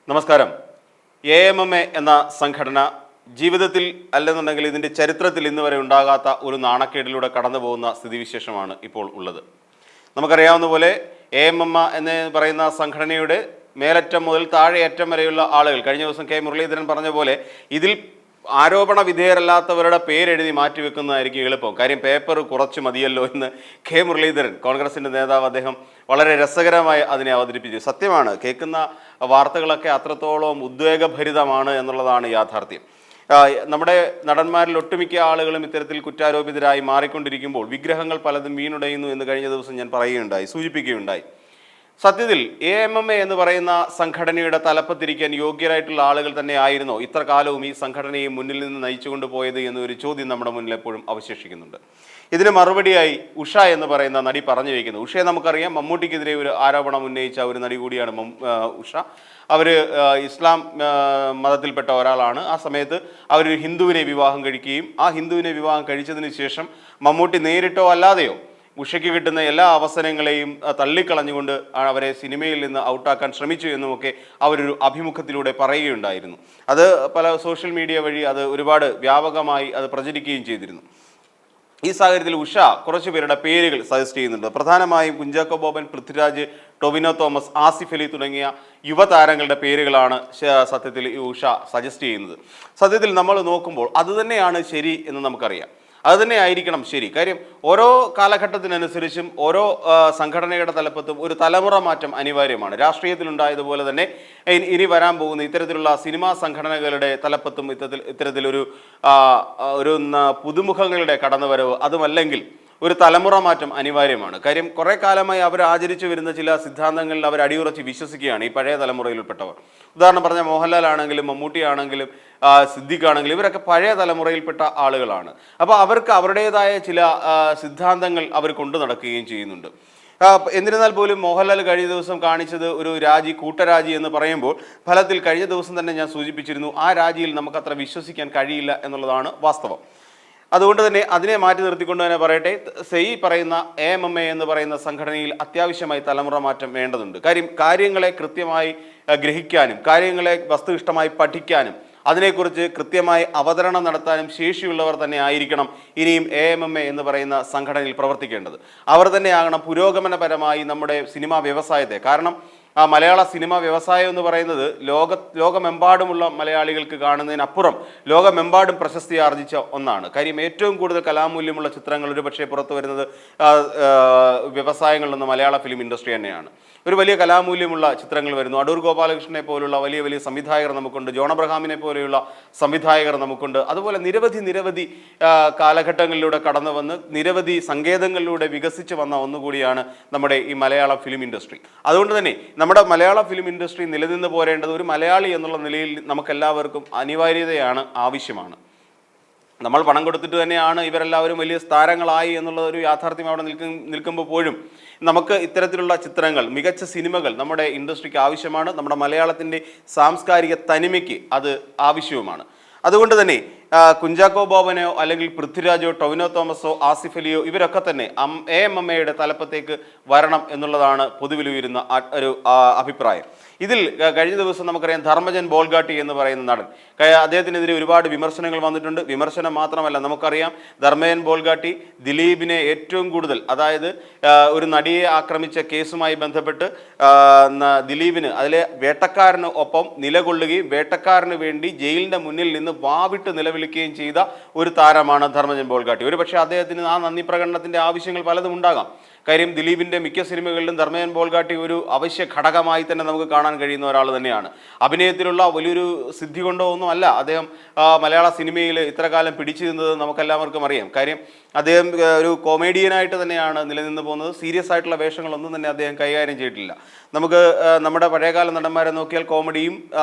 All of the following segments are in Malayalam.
നമസ്കാരം. AMMA എന്ന സംഘടന ജീവിതത്തിൽ അല്ലെന്നുണ്ടെങ്കിൽ ഇതിൻ്റെ ചരിത്രത്തിൽ ഇന്ന് വരെ ഉണ്ടാകാത്ത ഒരു നാണക്കേടിലൂടെ കടന്നു പോകുന്ന സ്ഥിതിവിശേഷമാണ് ഇപ്പോൾ ഉള്ളത്. നമുക്കറിയാവുന്ന പോലെ AMMA എന്ന് പറയുന്ന സംഘടനയുടെ മേലറ്റം മുതൽ താഴെയറ്റം വരെയുള്ള ആളുകൾ, കഴിഞ്ഞ ദിവസം കെ മുരളീധരൻ പറഞ്ഞ പോലെ, ഇതിൽ ആരോപണ വിധേയരല്ലാത്തവരുടെ പേരെഴുതി മാറ്റിവെക്കുന്നതായിരിക്കും എളുപ്പം. കാര്യം പേപ്പർ കുറച്ച് മതിയല്ലോ എന്ന് കെ മുരളീധരൻ, കോൺഗ്രസിൻ്റെ നേതാവ്, അദ്ദേഹം വളരെ രസകരമായി അതിനെ അവതരിപ്പിച്ചു. സത്യമാണ്, കേൾക്കുന്ന വാർത്തകളൊക്കെ അത്രത്തോളം ഉദ്വേഗഭരിതമാണ് എന്നുള്ളതാണ് യാഥാർത്ഥ്യം. നമ്മുടെ നടന്മാരിൽ ഒട്ടുമിക്ക ആളുകളും ഇത്തരത്തിൽ കുറ്റാരോപിതരായി മാറിക്കൊണ്ടിരിക്കുമ്പോൾ വിഗ്രഹങ്ങൾ പലതും വീണുടയുന്നു എന്ന് കഴിഞ്ഞ ദിവസം ഞാൻ സൂചിപ്പിക്കുകയുണ്ടായി. സത്യത്തിൽ AMMA എന്ന് പറയുന്ന സംഘടനയുടെ തലപ്പത്തിരിക്കാൻ യോഗ്യരായിട്ടുള്ള ആളുകൾ തന്നെ ആയിരുന്നോ ഇത്ര കാലവും ഈ സംഘടനയെ മുന്നിൽ നിന്ന് നയിച്ചുകൊണ്ട് പോയത് എന്നൊരു ചോദ്യം നമ്മുടെ മുന്നിൽ എപ്പോഴും അവശേഷിക്കുന്നുണ്ട്. ഇതിന് മറുപടിയായി ഉഷ എന്ന് പറയുന്ന നടി പറഞ്ഞു വയ്ക്കുന്നു. ഉഷയെ നമുക്കറിയാം, മമ്മൂട്ടിക്കെതിരെ ഒരു ആരോപണം ഉന്നയിച്ച ഒരു നടി കൂടിയാണ് ഉഷ. അവർ ഇസ്ലാം മതത്തിൽപ്പെട്ട ഒരാളാണ്. ആ സമയത്ത് അവരൊരു ഹിന്ദുവിനെ വിവാഹം കഴിക്കുകയും ആ ഹിന്ദുവിനെ വിവാഹം കഴിച്ചതിന് ശേഷം മമ്മൂട്ടി നേരിട്ടോ അല്ലാതെയോ ഉഷയ്ക്ക് കിട്ടുന്ന എല്ലാ അവസരങ്ങളെയും തള്ളിക്കളഞ്ഞുകൊണ്ട് അവരെ സിനിമയിൽ നിന്ന് ഔട്ടാക്കാൻ ശ്രമിച്ചു എന്നുമൊക്കെ അവരൊരു അഭിമുഖത്തിലൂടെ പറയുകയുണ്ടായിരുന്നു. അത് പല സോഷ്യൽ മീഡിയ വഴി അത് ഒരുപാട് വ്യാപകമായി അത് പ്രചരിക്കുകയും ചെയ്തിരുന്നു. ഈ സാഹചര്യത്തിൽ ഉഷ കുറച്ച് പേരുടെ പേരുകൾ സജസ്റ്റ് ചെയ്യുന്നുണ്ട്. പ്രധാനമായും കുഞ്ചാക്കോ ബോബൻ, പൃഥ്വിരാജ്, ടൊവിനോ തോമസ്, ആസിഫ് അലി തുടങ്ങിയ യുവതാരങ്ങളുടെ പേരുകളാണ് സത്യത്തിൽ ഈ ഉഷ സജസ്റ്റ് ചെയ്യുന്നത്. സത്യത്തിൽ നമ്മൾ നോക്കുമ്പോൾ അതുതന്നെയാണ് ശരി എന്ന് നമുക്കറിയാം. അതുതന്നെ ആയിരിക്കണം ശരി. കാര്യം ഓരോ കാലഘട്ടത്തിനനുസരിച്ചും ഓരോ സംഘടനയുടെ തലപ്പത്തും ഒരു തലമുറ മാറ്റം അനിവാര്യമാണ്. രാഷ്ട്രീയത്തിലുണ്ടായതുപോലെ തന്നെ ഇനി വരാൻ പോകുന്ന ഇത്തരത്തിലുള്ള സിനിമാ സംഘടനകളുടെ തലപ്പത്തും ഇത്തരത്തിലൊരു പുതുമുഖങ്ങളുടെ കടന്നുവരവ്, അതുമല്ലെങ്കിൽ ഒരു തലമുറ മാറ്റം അനിവാര്യമാണ്. കാര്യം കുറേ കാലമായി അവർ ആചരിച്ചു വരുന്ന ചില സിദ്ധാന്തങ്ങളിൽ അവർ അടിയുറച്ച് വിശ്വസിക്കുകയാണ് ഈ പഴയ തലമുറയിൽപ്പെട്ടവർ. ഉദാഹരണം പറഞ്ഞാൽ മോഹൻലാൽ ആണെങ്കിലും മമ്മൂട്ടി ആണെങ്കിലും സിദ്ദിഖ് ആണെങ്കിലും ഇവരൊക്കെ പഴയ തലമുറയിൽപ്പെട്ട ആളുകളാണ്. അപ്പോൾ അവർക്ക് അവരുടേതായ ചില സിദ്ധാന്തങ്ങൾ അവർ കൊണ്ടു നടക്കുകയും ചെയ്യുന്നുണ്ട്. എന്നിരുന്നാൽ പോലും മോഹൻലാൽ കഴിഞ്ഞ ദിവസം കാണിച്ചത് ഒരു കൂട്ടരാജി എന്ന് പറയുമ്പോൾ ഫലത്തിൽ കഴിഞ്ഞ ദിവസം തന്നെ ഞാൻ സൂചിപ്പിച്ചിരുന്നു, ആ രാജിയിൽ നമുക്കത്ര വിശ്വസിക്കാൻ കഴിയില്ല എന്നുള്ളതാണ് വാസ്തവം. അതുകൊണ്ട് തന്നെ അതിനെ മാറ്റി നിർത്തിക്കൊണ്ട് തന്നെ പറയട്ടെ, ഈ പറയുന്ന AMMA എന്ന് പറയുന്ന സംഘടനയിൽ അത്യാവശ്യമായി തലമുറ മാറ്റം വേണ്ടതുണ്ട്. കാര്യങ്ങളെ കൃത്യമായി ഗ്രഹിക്കാനും കാര്യങ്ങളെ വസ്തുനിഷ്ഠമായി പഠിക്കാനും അതിനെക്കുറിച്ച് കൃത്യമായി അവതരണം നടത്താനും ശേഷിയുള്ളവർ തന്നെ ആയിരിക്കണം ഇനിയും AMMA എന്ന് പറയുന്ന സംഘടനയിൽ പ്രവർത്തിക്കേണ്ടത്. അവർ തന്നെയാകണം പുരോഗമനപരമായി നമ്മുടെ സിനിമാ വ്യവസായത്തെ, കാരണം മലയാള സിനിമാ വ്യവസായം എന്ന് പറയുന്നത് ലോകമെമ്പാടുമുള്ള മലയാളികൾക്ക് കാണുന്നതിനപ്പുറം ലോകമെമ്പാടും പ്രശസ്തി ആർജിച്ച ഒന്നാണ്. കാര്യം ഏറ്റവും കൂടുതൽ കലാമൂല്യമുള്ള ചിത്രങ്ങൾ ഒരു പക്ഷേ പുറത്തു വരുന്നത് വ്യവസായങ്ങളിൽ നിന്ന് മലയാള ഫിലിം ഇൻഡസ്ട്രി തന്നെയാണ്. ഒരു വലിയ കലാമൂല്യമുള്ള ചിത്രങ്ങൾ വരുന്നു. അടൂർ ഗോപാലകൃഷ്ണനെ പോലുള്ള വലിയ വലിയ സംവിധായകർ നമുക്കുണ്ട്. ജോൺ അബ്രഹാമിനെ പോലെയുള്ള സംവിധായകർ നമുക്കുണ്ട്. അതുപോലെ നിരവധി കാലഘട്ടങ്ങളിലൂടെ കടന്നു വന്ന് നിരവധി സങ്കേതങ്ങളിലൂടെ വികസിച്ച് വന്ന ഒന്നുകൂടിയാണ് നമ്മുടെ ഈ മലയാള ഫിലിം ഇൻഡസ്ട്രി. അതുകൊണ്ട് തന്നെ നമ്മുടെ മലയാള ഫിലിം ഇൻഡസ്ട്രി നിലനിന്ന് പോരേണ്ടത് ഒരു മലയാളി എന്നുള്ള നിലയിൽ നമുക്കെല്ലാവർക്കും അനിവാര്യതയാണ്, ആവശ്യമാണ്. നമ്മൾ പണം കൊടുത്തിട്ട് തന്നെയാണ് ഇവരെല്ലാവരും വലിയ താരങ്ങളായി എന്നുള്ള ഒരു യാഥാർത്ഥ്യം അവിടെ നിൽക്കുമ്പോൾ പോലും നമുക്ക് ഇത്തരത്തിലുള്ള ചിത്രങ്ങൾ, മികച്ച സിനിമകൾ നമ്മുടെ ഇൻഡസ്ട്രിക്ക് ആവശ്യമാണ്. നമ്മുടെ മലയാളത്തിൻ്റെ സാംസ്കാരിക തനിമയ്ക്ക് അത് ആവശ്യവുമാണ്. അതുകൊണ്ട് തന്നെ കുഞ്ചാക്കോ ബോബനോ അല്ലെങ്കിൽ പൃഥ്വിരാജോ ടൊവിനോ തോമസോ ആസിഫ് അലിയോ ഇവരൊക്കെ തന്നെ AMMA തലപ്പത്തേക്ക് വരണം എന്നുള്ളതാണ് പൊതുവിൽ ഉയരുന്ന ഒരു അഭിപ്രായം. ഇതിൽ കഴിഞ്ഞ ദിവസം നമുക്കറിയാം ധർമ്മജൻ ബോൾഗാട്ടി എന്ന് പറയുന്ന നടൻ, അദ്ദേഹത്തിനെതിരെ ഒരുപാട് വിമർശനങ്ങൾ വന്നിട്ടുണ്ട്. വിമർശനം മാത്രമല്ല, നമുക്കറിയാം ധർമ്മജൻ ബോൾഗാട്ടി ദിലീപിനെ ഏറ്റവും കൂടുതൽ, അതായത് ഒരു നടിയെ ആക്രമിച്ച കേസുമായി ബന്ധപ്പെട്ട് ദിലീപിന് അതിലെ വേട്ടക്കാരന് ഒപ്പം നിലകൊള്ളുകയും വേട്ടക്കാരന് വേണ്ടി ജയിലിൻ്റെ മുന്നിൽ നിന്ന് വാവിട്ട് നിലവിളിക്കുകയും ചെയ്ത ഒരു താരമാണ് ധർമ്മജൻ ബോൾഗാട്ടി. ഒരു പക്ഷേ അദ്ദേഹത്തിന് ആ നന്ദി പ്രകടനത്തിൻ്റെ ആവശ്യങ്ങൾ പലതും ഉണ്ടാകാം. കാര്യം ദിലീപിൻ്റെ മിക്ക സിനിമകളിലും ധർമ്മജൻ ബോൾഗാട്ടി ഒരു അവശ്യ ഘടകമായി തന്നെ നമുക്ക് കാണാൻ കഴിയുന്ന ഒരാൾ തന്നെയാണ്. അഭിനയത്തിലുള്ള വലിയൊരു സിദ്ധി കൊണ്ടോ ഒന്നും അല്ല അദ്ദേഹം മലയാള സിനിമയിൽ ഇത്ര കാലം പിടിച്ചു നിന്നത് നമുക്കെല്ലാവർക്കും അറിയാം. കാര്യം അദ്ദേഹം ഒരു കൊമേഡിയനായിട്ട് തന്നെയാണ് നിലനിന്ന് പോകുന്നത്. സീരിയസ് ആയിട്ടുള്ള വേഷങ്ങളൊന്നും തന്നെ അദ്ദേഹം കൈകാര്യം ചെയ്തിട്ടില്ല. നമുക്ക് നമ്മുടെ പഴയകാല നടന്മാരെ നോക്കിയാൽ കോമഡിയും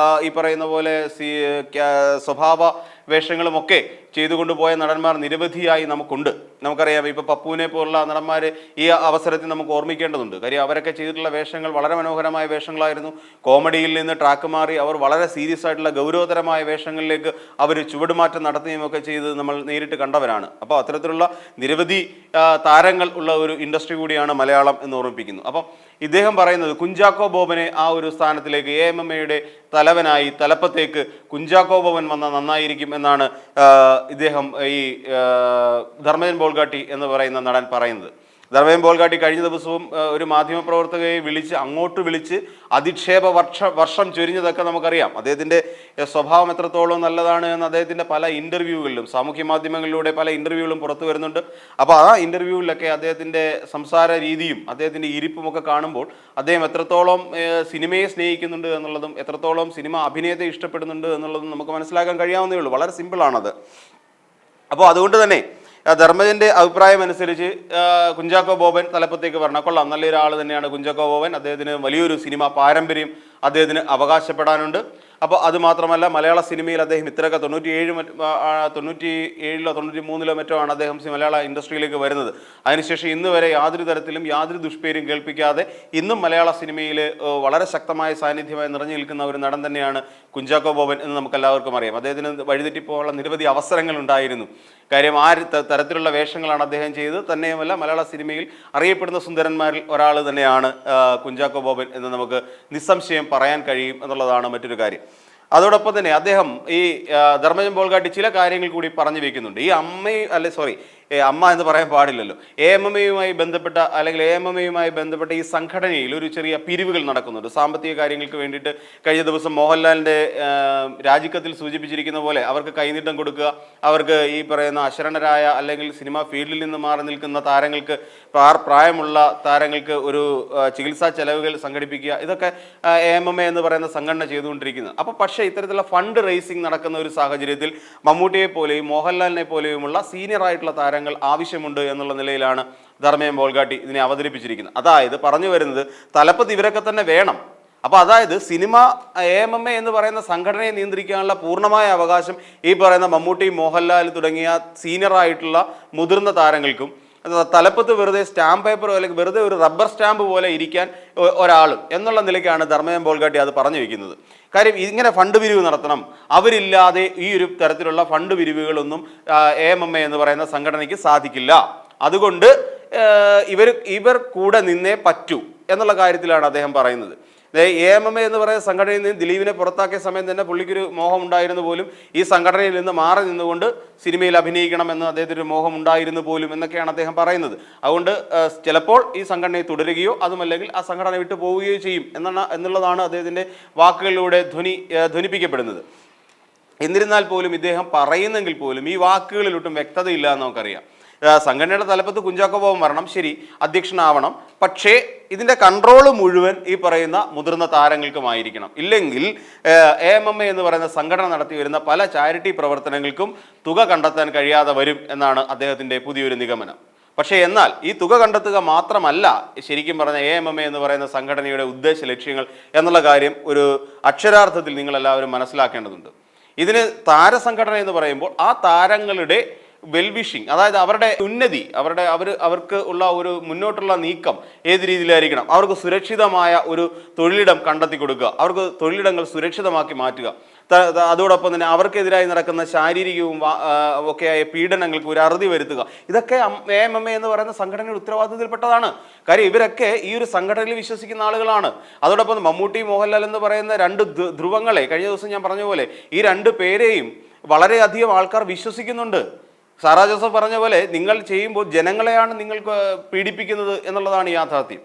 ഈ പറയുന്ന പോലെ സ്വഭാവ വേഷങ്ങളുമൊക്കെ ചെയ്തുകൊണ്ട് പോയ നടന്മാർ നിരവധിയായി നമുക്കുണ്ട്. നമുക്കറിയാം, ഇപ്പോൾ പപ്പുവിനെ പോലുള്ള നടന്മാർ ഈ അവസരത്തിൽ നമുക്ക് ഓർമ്മിക്കേണ്ടതുണ്ട്. കാര്യം അവരൊക്കെ ചെയ്തിട്ടുള്ള വേഷങ്ങൾ വളരെ മനോഹരമായ വേഷങ്ങളായിരുന്നു. കോമഡിയിൽ നിന്ന് ട്രാക്ക് മാറി അവർ വളരെ സീരിയസ് ആയിട്ടുള്ള ഗൗരവതരമായ വേഷങ്ങളിലേക്ക് അവർ ചുവടുമാറ്റം നടത്തുകയുമൊക്കെ ചെയ്ത് നമ്മൾ നേരിട്ട് കണ്ടവരാണ്. അപ്പോൾ അത്തരത്തിലുള്ള നിരവധി താരങ്ങൾ ഉള്ള ഒരു ഇൻഡസ്ട്രി കൂടിയാണ് മലയാളം എന്ന് ഓർമ്മിപ്പിക്കുന്നു. അപ്പം ഇദ്ദേഹം പറയുന്നത് കുഞ്ചാക്കോ ബോബനെ ആ ഒരു സ്ഥാനത്തിലേക്ക് AMMയുടെ തലവനായി തലപ്പത്തേക്ക് കുഞ്ചാക്കോ ബോബൻ വന്നാൽ നന്നായിരിക്കും എന്നാണ് ഇദ്ദേഹം ഈ ധർമ്മജൻ ബോൾഗാട്ടി എന്ന് പറയുന്ന നടൻ പറയുന്നത്. ധർമ്മജൻ ബോൾഗാട്ടി കഴിഞ്ഞ ദിവസവും ഒരു മാധ്യമപ്രവർത്തകയെ അങ്ങോട്ട് വിളിച്ച് അധിക്ഷേപ വർഷം ചൊരിഞ്ഞതൊക്കെ നമുക്കറിയാം. അദ്ദേഹത്തിൻ്റെ സ്വഭാവം എത്രത്തോളം നല്ലതാണ് എന്ന് അദ്ദേഹത്തിൻ്റെ പല ഇൻ്റർവ്യൂകളിലും സാമൂഹ്യ മാധ്യമങ്ങളിലൂടെ പല ഇൻ്റർവ്യൂകളും പുറത്തു വരുന്നുണ്ട്. അപ്പോൾ ആ ഇൻ്റർവ്യൂവിലൊക്കെ അദ്ദേഹത്തിൻ്റെ സംസാര രീതിയും അദ്ദേഹത്തിൻ്റെ ഇരിപ്പുമൊക്കെ കാണുമ്പോൾ അദ്ദേഹം എത്രത്തോളം സിനിമയെ സ്നേഹിക്കുന്നുണ്ട് എന്നുള്ളതും എത്രത്തോളം സിനിമ അഭിനയത്തെ ഇഷ്ടപ്പെടുന്നുണ്ട് എന്നുള്ളതും നമുക്ക് മനസ്സിലാക്കാൻ കഴിയാവുന്നേ ഉള്ളൂ. വളരെ സിമ്പിളാണത്. അപ്പോൾ അതുകൊണ്ട് തന്നെ ധർമ്മജൻ്റെ അഭിപ്രായം അനുസരിച്ച് കുഞ്ചാക്കോ ബോബൻ തലപ്പത്തേക്ക് പറഞ്ഞാൽ കൊള്ളാം, നല്ലൊരാൾ തന്നെയാണ് കുഞ്ചാക്കോ ബോബൻ. അദ്ദേഹത്തിന് വലിയൊരു സിനിമ പാരമ്പര്യം അദ്ദേഹത്തിന് അവകാശപ്പെടാനുണ്ട്. അപ്പോൾ അതുമാത്രമല്ല, മലയാള സിനിമയിൽ അദ്ദേഹം ഇത്രയൊക്കെ 97-ലോ 93-ലോ മറ്റോ ആണ് അദ്ദേഹം മലയാള ഇൻഡസ്ട്രിയിലേക്ക് വരുന്നത്. അതിനുശേഷം ഇന്ന് വരെ യാതൊരു തരത്തിലും യാതൊരു ദുഷ്പേരും കേൾപ്പിക്കാതെ ഇന്നും മലയാള സിനിമയിൽ വളരെ ശക്തമായ സാന്നിധ്യമായി നിറഞ്ഞു നിൽക്കുന്ന ഒരു നടൻ തന്നെയാണ് കുഞ്ചാക്കോ ബോബൻ എന്ന് നമുക്കെല്ലാവർക്കും അറിയാം. അദ്ദേഹത്തിന് വഴിതെറ്റിപ്പോകാനുള്ള നിരവധി അവസരങ്ങൾ ഉണ്ടായിരുന്നു. കാര്യം ആ തരത്തിലുള്ള വേഷങ്ങളാണ് അദ്ദേഹം ചെയ്തത്. തന്നെയുമല്ല, മലയാള സിനിമയിൽ അറിയപ്പെടുന്ന സുന്ദരന്മാരിൽ ഒരാൾ തന്നെയാണ് കുഞ്ചാക്കോ ബോബൻ എന്ന് നമുക്ക് നിസ്സംശയം പറയാൻ കഴിയും എന്നുള്ളതാണ് മറ്റൊരു കാര്യം. അതോടൊപ്പം തന്നെ അദ്ദേഹം ഈ ധർമ്മജൻ ബോൾഗാട്ടി ചില കാര്യങ്ങൾ കൂടി പറഞ്ഞു വെക്കുന്നുണ്ട്. ഈ അമ്മ എന്ന് പറയാൻ പാടില്ലല്ലോ, AMMയുമായി ബന്ധപ്പെട്ട അല്ലെങ്കിൽ AMMയുമായി ബന്ധപ്പെട്ട ഈ സംഘടനയിൽ ഒരു ചെറിയ പിരിവുകൾ നടക്കുന്നുണ്ട് സാമ്പത്തിക കാര്യങ്ങൾക്ക് വേണ്ടിയിട്ട്. കഴിഞ്ഞ ദിവസം മോഹൻലാലിൻ്റെ രാജിക്കത്തിൽ സൂചിപ്പിച്ചിരിക്കുന്ന പോലെ അവർക്ക് കൈനീട്ടം കൊടുക്കുക, അവർക്ക് ഈ പറയുന്ന അശരണരായ അല്ലെങ്കിൽ സിനിമാ ഫീൽഡിൽ നിന്ന് മാറി നിൽക്കുന്ന താരങ്ങൾക്ക്, പ്രായമുള്ള താരങ്ങൾക്ക് ഒരു ചികിത്സാ ചെലവുകൾ സംഘടിപ്പിക്കുക, ഇതൊക്കെ AMMA എന്ന് പറയുന്ന സംഘടന ചെയ്തുകൊണ്ടിരിക്കുന്നത്. അപ്പോൾ പക്ഷേ ഇത്തരത്തിലുള്ള ഫണ്ട് റേസിംഗ് നടക്കുന്ന ഒരു സാഹചര്യത്തിൽ മമ്മൂട്ടിയെ പോലെയും മോഹൻലാലിനെ പോലെയുമുള്ള സീനിയർ ആയിട്ടുള്ള താരങ്ങൾ ആവശ്യമുണ്ട് എന്നുള്ള നിലയിലാണ് ധർമ്മജൻ ബോൾഗാട്ടി ഇതിനെ അവതരിപ്പിച്ചിരിക്കുന്നത്. അതായത് പറഞ്ഞു വരുന്നത് തലപ്പത്ത് ഇവരൊക്കെ തന്നെ വേണം. അപ്പോൾ അതായത് സിനിമ AMMA എന്ന് പറയുന്ന സംഘടനയെ നിയന്ത്രിക്കാനുള്ള പൂർണ്ണമായ അവകാശം ഈ പറയുന്ന മമ്മൂട്ടി, മോഹൻലാൽ തുടങ്ങിയ സീനിയർ ആയിട്ടുള്ള മുതിർന്ന താരങ്ങൾക്കും തലപ്പത്ത് വെറുതെ സ്റ്റാമ്പ് പേപ്പറോ അല്ലെങ്കിൽ വെറുതെ ഒരു റബ്ബർ സ്റ്റാമ്പ് പോലെ ഇരിക്കാൻ ഒരാളും എന്നുള്ള നിലയ്ക്കാണ് ധർമ്മജൻ ബോൾഗാട്ടി അത് പറഞ്ഞു വയ്ക്കുന്നത്. കാര്യം ഇങ്ങനെ ഫണ്ട് പിരിവ് നടത്തണം, അവരില്ലാതെ ഈ ഒരു തരത്തിലുള്ള ഫണ്ട് പിരിവുകളൊന്നും AMMA എന്ന് പറയുന്ന സംഘടനയ്ക്ക് സാധിക്കില്ല. അതുകൊണ്ട് ഇവർ കൂടെ നിന്നേ പറ്റൂ എന്നുള്ള കാര്യത്തിലാണ് അദ്ദേഹം പറയുന്നത്. AMMA എന്ന് പറയുന്ന സംഘടനയിൽ നിന്ന് ദിലീപിനെ പുറത്താക്കിയ സമയം തന്നെ പുള്ളിക്കൊരു മോഹം ഉണ്ടായിരുന്നു പോലും ഈ സംഘടനയിൽ നിന്ന് മാറി നിന്നുകൊണ്ട് സിനിമയിൽ അഭിനയിക്കണമെന്ന് അദ്ദേഹത്തിൻ്റെ മോഹം ഉണ്ടായിരുന്നു പോലും എന്നൊക്കെയാണ് അദ്ദേഹം പറയുന്നത്. അതുകൊണ്ട് ചിലപ്പോൾ ഈ സംഘടനയെ തുടരുകയോ അതുമല്ലെങ്കിൽ ആ സംഘടന വിട്ടു പോവുകയോ ചെയ്യും എന്നുള്ളതാണ് അദ്ദേഹത്തിൻ്റെ വാക്കുകളിലൂടെ ധ്വനിപ്പിക്കപ്പെടുന്നത്. എന്നിരുന്നാൽ പോലും ഇദ്ദേഹം പറയുന്നെങ്കിൽ പോലും ഈ വാക്കുകളിലൊട്ടും വ്യക്തതയില്ല എന്ന് നമുക്കറിയാം. സംഘടനയുടെ തലപ്പത്ത് കുഞ്ചാക്കോ ബോബൻ വരണം, ശരി, അധ്യക്ഷനാവണം, പക്ഷേ ഇതിൻ്റെ കൺട്രോൾ മുഴുവൻ ഈ പറയുന്ന മുതിർന്ന താരങ്ങൾക്കുമായിരിക്കണം. ഇല്ലെങ്കിൽ AMMA എന്ന് പറയുന്ന സംഘടന നടത്തി വരുന്ന പല ചാരിറ്റി പ്രവർത്തനങ്ങൾക്കും തുക കണ്ടെത്താൻ കഴിയാതെ വരും എന്നാണ് അദ്ദേഹത്തിൻ്റെ പുതിയൊരു നിഗമനം. പക്ഷേ എന്നാൽ ഈ തുക കണ്ടെത്തുക മാത്രമല്ല ശരിക്കും പറഞ്ഞ AMMA എന്ന് പറയുന്ന സംഘടനയുടെ ഉദ്ദേശ ലക്ഷ്യങ്ങൾ എന്നുള്ള കാര്യം ഒരു അക്ഷരാർത്ഥത്തിൽ നിങ്ങളെല്ലാവരും മനസ്സിലാക്കേണ്ടതുണ്ട്. ഇതിന് താരസംഘടന എന്ന് പറയുമ്പോൾ ആ താരങ്ങളുടെ വെൽവിഷിങ്, അതായത് അവരുടെ ഉന്നതി, അവർക്ക് ഉള്ള ഒരു മുന്നോട്ടുള്ള നീക്കം ഏത് രീതിയിലായിരിക്കണം, അവർക്ക് സുരക്ഷിതമായ ഒരു തൊഴിലിടം കണ്ടെത്തി കൊടുക്കുക, അവർക്ക് തൊഴിലിടങ്ങൾ സുരക്ഷിതമാക്കി മാറ്റുക, അതോടൊപ്പം തന്നെ അവർക്കെതിരായി നടക്കുന്ന ശാരീരികവും ഒക്കെയായ പീഡനങ്ങൾക്ക് ഒരു അറുതി വരുത്തുക, ഇതൊക്കെ AMMA എന്ന് പറയുന്ന സംഘടനയുടെ ഉത്തരവാദിത്തത്തിൽപ്പെട്ടതാണ്. കാര്യം ഇവരൊക്കെ ഈ ഒരു സംഘടനയിൽ വിശ്വസിക്കുന്ന ആളുകളാണ്. അതോടൊപ്പം മമ്മൂട്ടി, മോഹൻലാൽ എന്ന് പറയുന്ന രണ്ട് ധ്രുവങ്ങളെ കഴിഞ്ഞ ദിവസം ഞാൻ പറഞ്ഞ പോലെ ഈ രണ്ട് പേരെയും വളരെയധികം ആൾക്കാർ വിശ്വസിക്കുന്നുണ്ട്. സാറാ ജോസഫ് പറഞ്ഞ പോലെ നിങ്ങൾ ചെയ്യുമ്പോൾ ജനങ്ങളെയാണ് നിങ്ങൾക്ക് പീഡിപ്പിക്കുന്നത് എന്നുള്ളതാണ് യാഥാർത്ഥ്യം.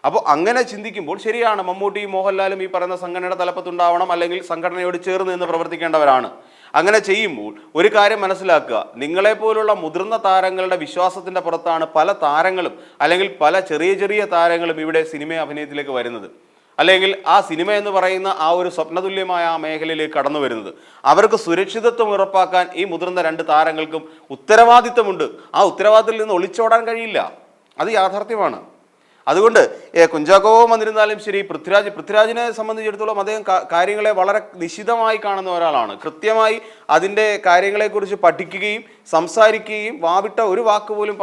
അപ്പോൾ അങ്ങനെ ചിന്തിക്കുമ്പോൾ ശരിയാണ്, മമ്മൂട്ടിയും മോഹൻലാലും ഈ പറയുന്ന സംഘടനയുടെ തലപ്പത്തുണ്ടാവണം, അല്ലെങ്കിൽ സംഘടനയോട് ചേർന്ന് നിന്ന് പ്രവർത്തിക്കേണ്ടവരാണ്. അങ്ങനെ ചെയ്യുമ്പോൾ ഒരു കാര്യം മനസ്സിലാക്കുക, നിങ്ങളെപ്പോലുള്ള മുതിർന്ന താരങ്ങളുടെ വിശ്വാസത്തിൻ്റെ പുറത്താണ് പല താരങ്ങളും അല്ലെങ്കിൽ പല ചെറിയ ചെറിയ താരങ്ങളും ഇവിടെ സിനിമ അഭിനയത്തിലേക്ക് വരുന്നത്, അല്ലെങ്കിൽ ആ സിനിമ എന്ന് പറയുന്ന ആ ഒരു സ്വപ്നതുല്യമായ ആ മേഖലയിലേക്ക് കടന്നു വരുന്നത്. അവർക്ക് സുരക്ഷിതത്വം ഉറപ്പാക്കാൻ ഈ മുതിർന്ന രണ്ട് താരങ്ങൾക്കും ഉത്തരവാദിത്തമുണ്ട്. ആ ഉത്തരവാദിത്തത്തിൽ നിന്ന് ഒളിച്ചോടാൻ കഴിയില്ല, അത് യാഥാർത്ഥ്യമാണ്. അതുകൊണ്ട് കുഞ്ചാക്കോ വന്നിരുന്നാലും ശരി, പൃഥ്വിരാജിനെ സംബന്ധിച്ചിടത്തോളം അദ്ദേഹം കാര്യങ്ങളെ വളരെ നിശിതമായി കാണുന്ന ഒരാളാണ്. കൃത്യമായി അതിൻ്റെ കാര്യങ്ങളെക്കുറിച്ച് പഠിക്കുകയും സംസാരിക്കുകയും വാവിട്ട ഒരു വാക്ക് പോലും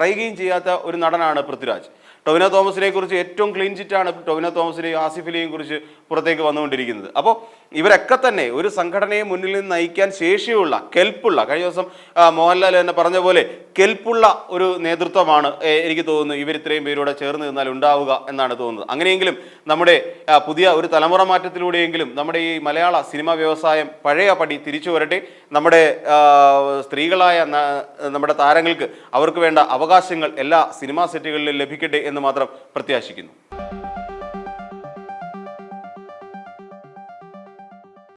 പറയുകയും ചെയ്യാത്ത ഒരു നടനാണ് പൃഥ്വിരാജ്. ടൊവിനോ തോമസിനെ കുറിച്ച് ഏറ്റവും ക്ലീൻ ചിറ്റാണ് ടൊവിനോ തോമസിനെയും ആസിഫ് അലിയെയും കുറിച്ച് പുറത്തേക്ക് വന്നുകൊണ്ടിരിക്കുന്നത്. അപ്പോൾ ഇവരൊക്കെ തന്നെ ഒരു സംഘടനയെ മുന്നിൽ നിന്ന് നയിക്കാൻ ശേഷിയുള്ള, കെൽപ്പുള്ള, കഴിഞ്ഞ ദിവസം മോഹൻലാൽ തന്നെ പറഞ്ഞ പോലെ കെൽപ്പുള്ള ഒരു നേതൃത്വമാണ് എനിക്ക് തോന്നുന്നു ഇവർ ഇത്രയും പേരോടെ ചേർന്ന് നിന്നാൽ ഉണ്ടാവുക എന്നാണ് തോന്നുന്നത്. അങ്ങനെയെങ്കിലും നമ്മുടെ പുതിയ ഒരു തലമുറ മാറ്റത്തിലൂടെയെങ്കിലും നമ്മുടെ ഈ മലയാള സിനിമാ വ്യവസായം പഴയ പടി തിരിച്ചു വരട്ടെ. നമ്മുടെ സ്ത്രീകളായ നമ്മുടെ താരങ്ങൾക്ക് അവർക്ക് വേണ്ട അവകാശങ്ങൾ എല്ലാ സിനിമാ സെറ്റുകളിലും ലഭിക്കട്ടെ എന്ന് മാത്രം പ്രത്യാശിക്കുന്നു.